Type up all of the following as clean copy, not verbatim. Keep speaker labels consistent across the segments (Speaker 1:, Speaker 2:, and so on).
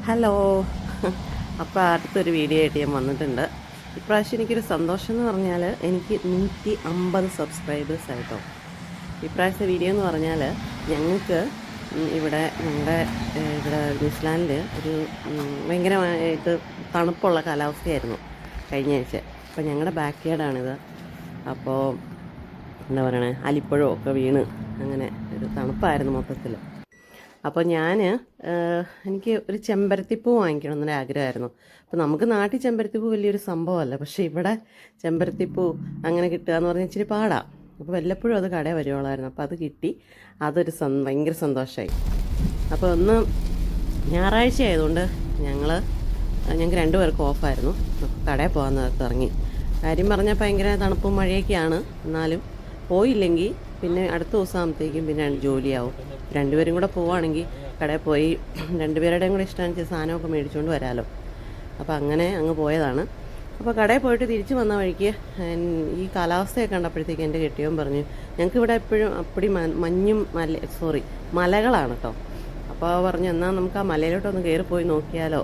Speaker 1: Hello. അപ്പോൾ അടുത്തൊരു video ആയിട്ട് ഞാൻ വന്നിട്ടുണ്ട്. ഇപ്രാവശ്യം എനിക്കൊരു സന്തോഷം എന്ന് പറഞ്ഞാൽ എനിക്ക് 150 സബ്സ്ക്രൈബേഴ്സ് ആയിട്ടോ. ഇപ്രാവശ്യത്തെ വീഡിയോ എന്ന് പറഞ്ഞാൽ ഞങ്ങൾക്ക് ഞങ്ങളുടെ ഇവിടെ ന്യൂസിലാൻഡിൽ ഒരു ഭയങ്കരമായിട്ട് തണുപ്പുള്ള കാലാവസ്ഥയായിരുന്നു കഴിഞ്ഞ ആഴ്ച. അപ്പോൾ ഞങ്ങളുടെ ബാക്ക് യാർഡാണിത്. അപ്പോൾ എന്താ പറയണേ, അലിപ്പഴം ഒക്കെ വീണ് അങ്ങനെ ഒരു തണുപ്പായിരുന്നു മൊത്തത്തിൽ. അപ്പോൾ എനിക്ക് ഒരു ചെമ്പരത്തിപ്പൂ വാങ്ങിക്കണം എന്നൊരു ആഗ്രഹമായിരുന്നു. അപ്പോൾ നമുക്ക് നാട്ടിൽ ചെമ്പരത്തിപ്പൂ വലിയൊരു സംഭവമല്ല, പക്ഷേ ഇവിടെ ചെമ്പരത്തിപ്പൂ അങ്ങനെ കിട്ടുക എന്ന് പറഞ്ഞാൽ ഇച്ചിരി പാടാണ്. അപ്പോൾ വല്ലപ്പോഴും അത് കടയിൽ വരുവോളായിരുന്നു. അപ്പോൾ അത് കിട്ടി, അതൊരു ഭയങ്കര സന്തോഷമായി. അപ്പോൾ ഞായറാഴ്ച ആയതുകൊണ്ട് ഞങ്ങൾക്ക് 2 പേർക്ക് ഓഫായിരുന്നു. കടയിൽ പോകാൻ ഇറങ്ങി. കാര്യം പറഞ്ഞാൽ ഭയങ്കര തണുപ്പും മഴയൊക്കെയാണ്. എന്നാലും പോയില്ലെങ്കിൽ പിന്നെ അടുത്ത ദിവസം ആകുമ്പോഴത്തേക്കും പിന്നെ ജോലിയാവും. 2 പേരും കൂടെ പോവുകയാണെങ്കിൽ കടയിൽ പോയി 2 പേരുടെയും കൂടെ ഇഷ്ടമനുസരിച്ച് സാധനമൊക്കെ മേടിച്ചുകൊണ്ട് വരാമല്ലോ. അപ്പോൾ അങ്ങനെ അങ്ങ് പോയതാണ്. അപ്പോൾ കടയിൽ പോയിട്ട് തിരിച്ച് വന്ന വഴിക്ക് ഈ കാലാവസ്ഥയൊക്കെ കണ്ടപ്പോഴത്തേക്ക് എൻ്റെ കെട്ടിയവൻ പറഞ്ഞു, ഞങ്ങൾക്കിവിടെ എപ്പോഴും അപ്പടി മഞ്ഞും മലകളാണ് കേട്ടോ. അപ്പോൾ പറഞ്ഞു, എന്നാൽ നമുക്ക് ആ മലയിലോട്ടൊന്ന് കയറിപ്പോയി നോക്കിയാലോ,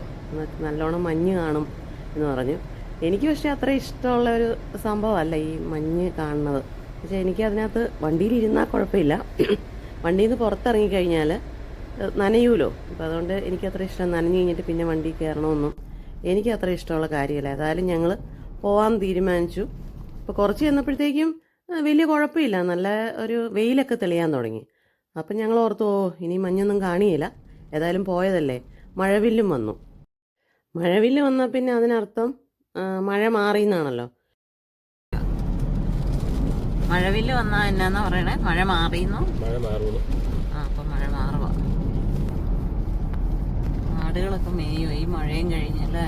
Speaker 1: നല്ലോണം മഞ്ഞ് കാണും എന്ന് പറഞ്ഞു. എനിക്ക് പക്ഷേ അത്ര ഇഷ്ടമുള്ള ഒരു സംഭവമല്ല ഈ മഞ്ഞ് കാണുന്നത്. പക്ഷേ എനിക്ക് അതിനകത്ത് വണ്ടിയിലിരുന്നാൽ കുഴപ്പമില്ല, വണ്ടിയിൽ നിന്ന് പുറത്തിറങ്ങിക്കഴിഞ്ഞാൽ നനയൂലോ. അപ്പോൾ അതുകൊണ്ട് എനിക്കത്ര ഇഷ്ടം, നനഞ്ഞു കഴിഞ്ഞിട്ട് പിന്നെ വണ്ടിയിൽ കയറണമെന്നും എനിക്കത്ര ഇഷ്ടമുള്ള കാര്യമല്ല. ഏതായാലും ഞങ്ങൾ പോകാൻ തീരുമാനിച്ചു. അപ്പോൾ കുറച്ച് ചെന്നപ്പോഴത്തേക്കും വലിയ കുഴപ്പമില്ല, നല്ല ഒരു വെയിലൊക്കെ തെളിയാൻ തുടങ്ങി. അപ്പം ഞങ്ങൾ ഓർത്തു, ഇനി മഞ്ഞൊന്നും കാണിയില്ല, ഏതായാലും പോയതല്ലേ. മഴവില്ലും വന്നു. മഴവില്ല് വന്നാൽ പിന്നെ അതിനർത്ഥം മഴ മാറി എന്നാണല്ലോ. മഴവില്ല് വന്നാൽ എന്നാന്നാ പറയണേ, മഴ മാറിയെന്നോ. അപ്പം മഴ മാറുക, ആടുകളൊക്കെ മേയോ ഈ മഴയും കഴിഞ്ഞല്ലേ.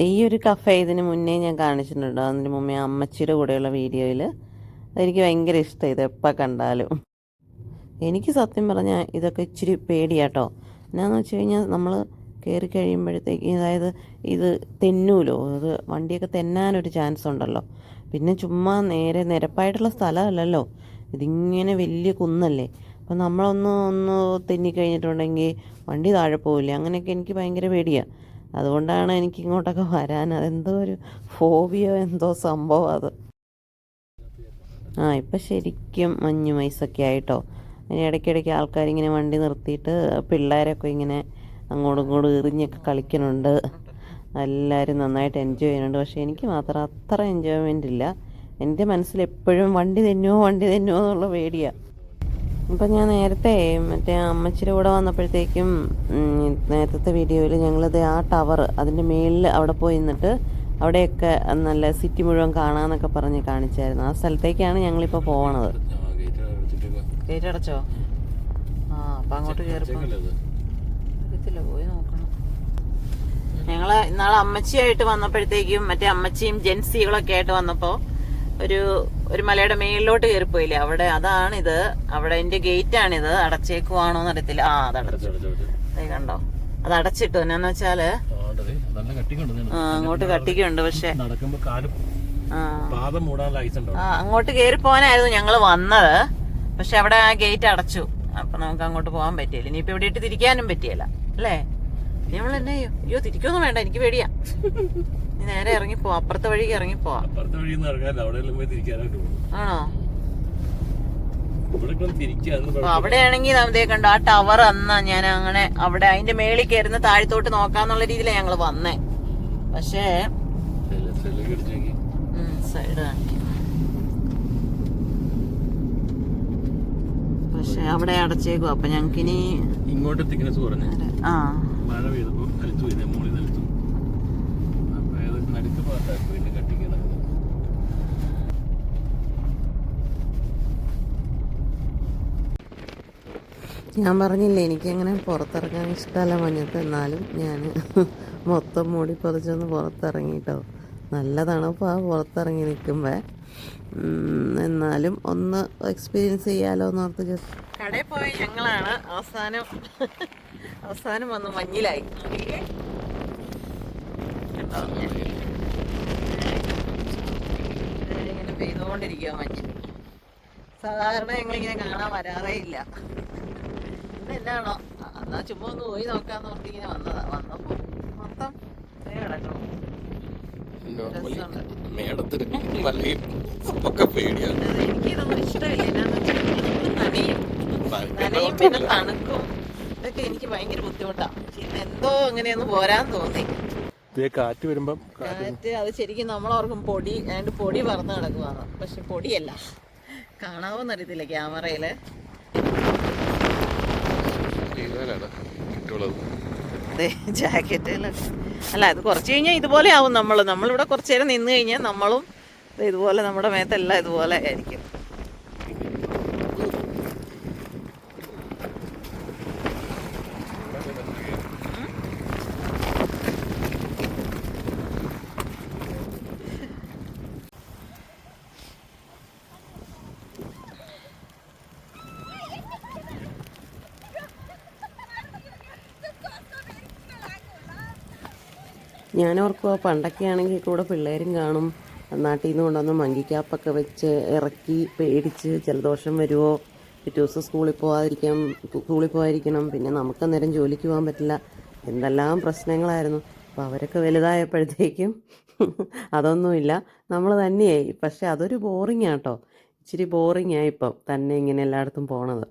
Speaker 1: ഈ ഒരു കഫേ ഇതിന് മുന്നേ ഞാൻ കാണിച്ചിട്ടുണ്ടോ, അതിന് മുന്നേ അമ്മച്ചിയുടെ കൂടെയുള്ള വീഡിയോയിൽ. അതെനിക്ക് ഭയങ്കര ഇഷ്ടമായി, ഇത് എപ്പോൾ കണ്ടാലും. എനിക്ക് സത്യം പറഞ്ഞാൽ ഇതൊക്കെ ഇച്ചിരി പേടിയാട്ടോ. എന്നാന്ന് വെച്ച് കഴിഞ്ഞാൽ നമ്മൾ കയറി കഴിയുമ്പോഴത്തേക്ക്, അതായത് ഇത് തെന്നൂലോ, അത് വണ്ടിയൊക്കെ തെന്നാനൊരു ചാൻസ് ഉണ്ടല്ലോ. പിന്നെ ചുമ്മാ നിരപ്പായിട്ടുള്ള സ്ഥലമല്ലല്ലോ, ഇതിങ്ങനെ വലിയ കുന്നല്ലേ. അപ്പം നമ്മളൊന്ന് തെന്നിക്കഴിഞ്ഞിട്ടുണ്ടെങ്കിൽ വണ്ടി താഴെ പോവില്ലേ, അങ്ങനെയൊക്കെ എനിക്ക് ഭയങ്കര പേടിയാണ്. അതുകൊണ്ടാണ് എനിക്ക് ഇങ്ങോട്ടൊക്കെ വരാൻ. അതെന്തോ ഒരു ഫോബിയോ എന്തോ സംഭവം അത്. ഇപ്പം ശരിക്കും മഞ്ഞ് മൈസൊക്കെ ആയിട്ടോ. അതിന് ഇടയ്ക്കിടയ്ക്ക് ആൾക്കാരിങ്ങനെ വണ്ടി നിർത്തിയിട്ട് പിള്ളേരൊക്കെ ഇങ്ങനെ അങ്ങോട്ടും ഇങ്ങോട്ടും എറിഞ്ഞൊക്കെ കളിക്കുന്നുണ്ട്. എല്ലാവരും നന്നായിട്ട് എൻജോയ് ചെയ്യുന്നുണ്ട്. പക്ഷേ എനിക്ക് മാത്രം അത്ര എൻജോയ്മെൻ്റ് ഇല്ല. എൻ്റെ മനസ്സിലെപ്പോഴും വണ്ടി തെന്നുമോ എന്നുള്ള പേടിയാണ്. ഇപ്പം ഞാൻ നേരത്തെ മറ്റേ അമ്മച്ചിയുടെ കൂടെ വന്നപ്പോഴത്തേക്കും നേരത്തെ വീഡിയോയിൽ ഞങ്ങളിത് ആ ടവർ, അതിൻ്റെ മേളിൽ അവിടെ പോയി നിന്നിട്ട് അവിടെയൊക്കെ നല്ല സിറ്റി മുഴുവൻ കാണാമെന്നൊക്കെ പറഞ്ഞ് കാണിച്ചായിരുന്നു. ആ സ്ഥലത്തേക്കാണ് ഞങ്ങളിപ്പോൾ പോകണത്. ഗേറ്റ് അടച്ചോ? അപ്പം അങ്ങോട്ട് കയറിപ്പോ പോയി നോക്കണം. ഞങ്ങള് ഇന്നാളെ അമ്മച്ചിയായിട്ട് വന്നപ്പോഴത്തേക്കും മറ്റേ അമ്മച്ചിയും ജെൻസികളൊക്കെ ആയിട്ട് വന്നപ്പോൾ ഒരു മലയുടെ മേളിലോട്ട് കയറിപ്പോയില്ലേ, അവിടെ അതാണിത്. അവിടെ അതിന്റെ ഗേറ്റ് ആണിത്. അടച്ചേക്കുവാണോന്ന് അറിയത്തില്ല. അതടച്ചു, കണ്ടോ, അത് അടച്ചിട്ടു. എന്നാന്ന് വെച്ചാല് അങ്ങോട്ട് കട്ടിക്കുണ്ട്. പക്ഷെ അങ്ങോട്ട് കയറി പോകാനായിരുന്നു ഞങ്ങള് വന്നത്. പക്ഷെ അവിടെ ആ ഗേറ്റ് അടച്ചു. അപ്പൊ നമുക്ക് അങ്ങോട്ട് പോകാൻ പറ്റിയില്ല. ഇനിയിപ്പോ ഇവിടെ ഇട്ട് തിരിക്കാനും പറ്റിയല്ല അല്ലേ. നമ്മൾ എന്നെ അയ്യോ തിരിക്കൊന്നും വേണ്ട, എനിക്ക് പേടിയാ. നീ നേരെ ഇറങ്ങിപ്പോ, അപ്പുറത്തെ വഴിക്ക് ഇറങ്ങിപ്പോ. ആണോ? അവിടെയാണെങ്കിൽ അതേ കണ്ടോ, ആ ടവർ അന്നാ ഞാൻ അങ്ങനെ അവിടെ അതിന്റെ മേളിൽ കയറുന്ന താഴത്തോട്ട് നോക്കാന്നുള്ള രീതിയിലാണ് ഞങ്ങള് വന്നേ. പക്ഷേ സൈഡ് കാണിക്കും. പക്ഷെ അവിടെ അടച്ചേക്കും. അപ്പൊ ഞങ്ങൾക്കിനി
Speaker 2: ഇങ്ങോട്ട് തിക്നെസ് കുറഞ്ഞു. മഴ പെയ്തപ്പോ അലിച്ചു പോയി, മുകളിൽ അലിച്ചു. അപ്പൊ നടുക്ക് ഭാഗത്തായി വീണ്ടും കട്ടിക്കുന്നത്.
Speaker 1: ഞാൻ പറഞ്ഞില്ലേ, എനിക്കങ്ങനെ പുറത്തിറങ്ങാൻ ഇഷ്ടമല്ല മഞ്ഞത്ത്. എന്നാലും ഞാൻ മൊത്തം മൂടി പൊതിച്ചൊന്ന് പുറത്തിറങ്ങിട്ടോ. നല്ല തണുപ്പാണ് പുറത്തിറങ്ങി നിൽക്കുമ്പോൾ. എന്നാലും ഒന്ന് എക്സ്പീരിയൻസ് ചെയ്യാലോ എന്നോർത്ത് കടയിൽ പോയി ഞങ്ങളാണ് അവസാനം വന്ന് മഞ്ഞിലായി. ഇങ്ങനെ പെയ്തുകൊണ്ടിരിക്കുക മഞ്ഞ്. സാധാരണ ഞങ്ങളിങ്ങനെ കാണാൻ വരാറേ ഇല്ല. ഇന്ന് എന്നാണോ എന്നാ ചുമ്മാ ഒന്ന് പോയി നോക്കാന്ന് പറഞ്ഞ് ഇങ്ങനെ വന്നതാ. വന്നപ്പോ മൊത്തം കിടക്കണം. എനിക്കിതൊന്നും ഇഷ്ടമില്ല. എന്നാന്ന് വെച്ചാൽ നനയും പിന്നെ തണുക്കും. ഇതൊക്കെ എനിക്ക് ഭയങ്കര ബുദ്ധിമുട്ടാണ്. പിന്നെ എന്തോ അങ്ങനെയൊന്ന് പോരാൻ തോന്നി.
Speaker 2: കാറ്റ് വരുമ്പം
Speaker 1: കാറ്റ് അത് ശരിക്കും നമ്മളോർക്കും പൊടി അതിന്റെ പൊടി പറന്ന് കിടക്കുവാണ്. പക്ഷെ പൊടിയല്ല. കാണാവോന്ന് അറിയത്തില്ല ക്യാമറയില്. അതെ ജാക്കറ്റിലൊക്കെ അല്ല അത് കുറച്ച് കഴിഞ്ഞാൽ ഇതുപോലെ ആവും. നമ്മളിവിടെ കുറച്ചു നേരം നിന്ന് കഴിഞ്ഞാൽ നമ്മളും ഇതുപോലെ നമ്മുടെ മേത്തെല്ലാം ഇതുപോലെ ആയിരിക്കും. ഞാനോർക്കുവാ പണ്ടൊക്കെ ആണെങ്കിൽ കൂടെ പിള്ളേരും കാണും. നാട്ടിൽ നിന്ന് കൊണ്ടുവന്ന് മങ്കിക്കാപ്പൊക്കെ വെച്ച് ഇറക്കി പേടിച്ച് ജലദോഷം വരുമോ, പിറ്റേ ദിവസം സ്കൂളിൽ പോകാതിരിക്കണം, പിന്നെ നമുക്ക് അന്നേരം ജോലിക്ക് പോകാൻ പറ്റില്ല, എന്തെല്ലാം പ്രശ്നങ്ങളായിരുന്നു. അപ്പോൾ അവരൊക്കെ വലുതായപ്പോഴത്തേക്കും അതൊന്നുമില്ല, നമ്മൾ തന്നെയായി. പക്ഷെ അതൊരു ബോറിംഗ് ആട്ടോ, ഇച്ചിരി ബോറിംഗ് ആയി ഇപ്പം തന്നെ ഇങ്ങനെ എല്ലായിടത്തും പോണത്.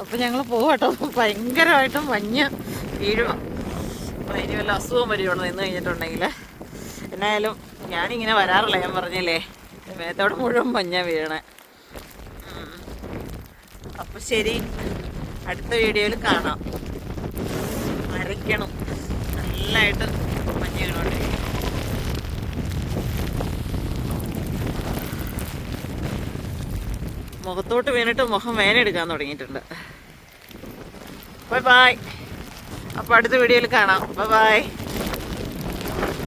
Speaker 1: അപ്പം ഞങ്ങൾ പോവാട്ടോ. ഭയങ്കരമായിട്ടും മഞ്ഞ് വീഴുക. അപ്പം ഇനി വല്ല അസുഖം വരുവാണ് നിന്ന് കഴിഞ്ഞിട്ടുണ്ടെങ്കിൽ. എന്നായാലും ഞാനിങ്ങനെ വരാറില്ല, ഞാൻ പറഞ്ഞില്ലേ, മേത്തോടെ മുഴുവൻ മഞ്ഞ വീഴണേ. അപ്പം ശരി, അടുത്ത വീഡിയോയിൽ കാണാം. അരയ്ക്കണം, നല്ലതായിട്ട് മഞ്ഞ് വീണോണ്ടിരിക്കും. മുഖത്തോട്ട് വീണിട്ട് മുഖം വേനെടുക്കാൻ തുടങ്ങിയിട്ടുണ്ട്. Bye bye. അപ്പോൾ അടുത്ത വീഡിയോയിൽ കാണാം. Bye bye.